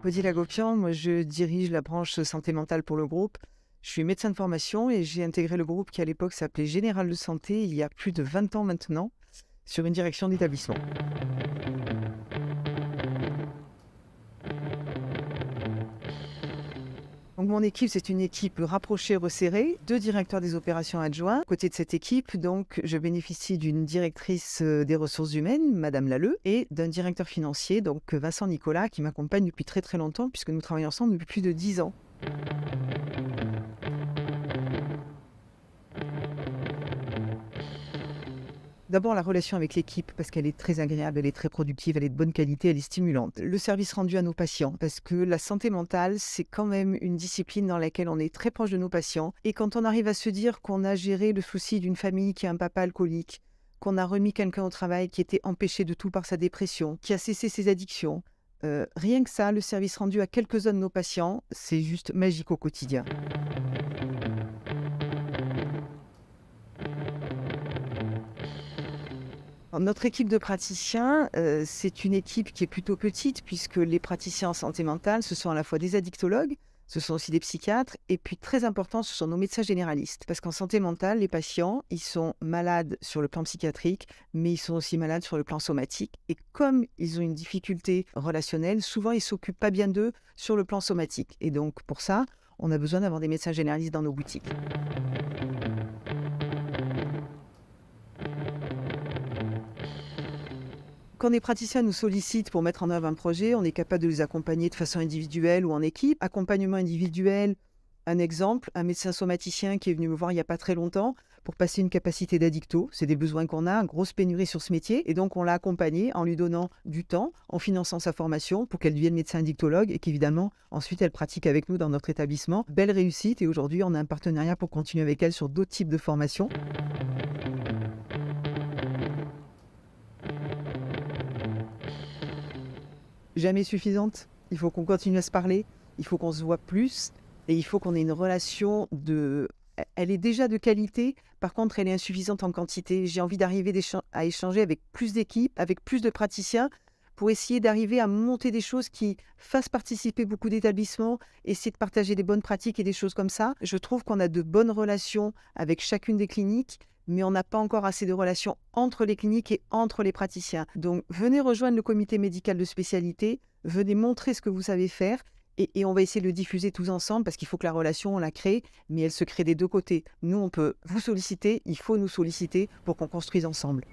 Odile Agopian, moi je dirige la branche santé mentale pour le groupe. Je suis médecin de formation et j'ai intégré le groupe qui à l'époque s'appelait Général de Santé il y a plus de 20 ans maintenant sur une direction d'établissement. Donc mon équipe, c'est une équipe rapprochée, resserrée, 2 directeurs des opérations adjoints. À côté de cette équipe, donc, je bénéficie d'une directrice des ressources humaines, Madame Lalleux, et d'un directeur financier, donc Vincent Nicolas, qui m'accompagne depuis très très longtemps, puisque nous travaillons ensemble depuis plus de 10 ans. D'abord, la relation avec l'équipe, parce qu'elle est très agréable, elle est très productive, elle est de bonne qualité, elle est stimulante. Le service rendu à nos patients, parce que la santé mentale, c'est quand même une discipline dans laquelle on est très proche de nos patients. Et quand on arrive à se dire qu'on a géré le souci d'une famille qui a un papa alcoolique, qu'on a remis quelqu'un au travail qui était empêché de tout par sa dépression, qui a cessé ses addictions, rien que ça, le service rendu à quelques-uns de nos patients, c'est juste magique au quotidien. Alors, notre équipe de praticiens, c'est une équipe qui est plutôt petite puisque les praticiens en santé mentale, ce sont à la fois des addictologues, ce sont aussi des psychiatres et puis très important, ce sont nos médecins généralistes. Parce qu'en santé mentale, les patients, ils sont malades sur le plan psychiatrique, mais ils sont aussi malades sur le plan somatique et comme ils ont une difficulté relationnelle, souvent ils s'occupent pas bien d'eux sur le plan somatique et donc pour ça, on a besoin d'avoir des médecins généralistes dans nos boutiques. Quand des praticiens nous sollicitent pour mettre en œuvre un projet, on est capable de les accompagner de façon individuelle ou en équipe. Accompagnement individuel, un exemple, un médecin somaticien qui est venu me voir il n'y a pas très longtemps pour passer une capacité d'addicto. C'est des besoins qu'on a, une grosse pénurie sur ce métier. Et donc, on l'a accompagné en lui donnant du temps, en finançant sa formation pour qu'elle devienne médecin addictologue et qu'évidemment, ensuite, elle pratique avec nous dans notre établissement. Belle réussite et aujourd'hui, on a un partenariat pour continuer avec elle sur d'autres types de formations. Jamais suffisante. Il faut qu'on continue à se parler, il faut qu'on se voit plus et il faut qu'on ait une relation de... Elle est déjà de qualité, par contre elle est insuffisante en quantité. J'ai envie d'arriver à échanger avec plus d'équipes, avec plus de praticiens pour essayer d'arriver à monter des choses qui fassent participer beaucoup d'établissements, essayer de partager des bonnes pratiques et des choses comme ça. Je trouve qu'on a de bonnes relations avec chacune des cliniques, mais on n'a pas encore assez de relations entre les cliniques et entre les praticiens. Donc, venez rejoindre le comité médical de spécialité, venez montrer ce que vous savez faire et on va essayer de le diffuser tous ensemble parce qu'il faut que la relation, on la crée, mais elle se crée des deux côtés. Nous, on peut vous solliciter, il faut nous solliciter pour qu'on construise ensemble.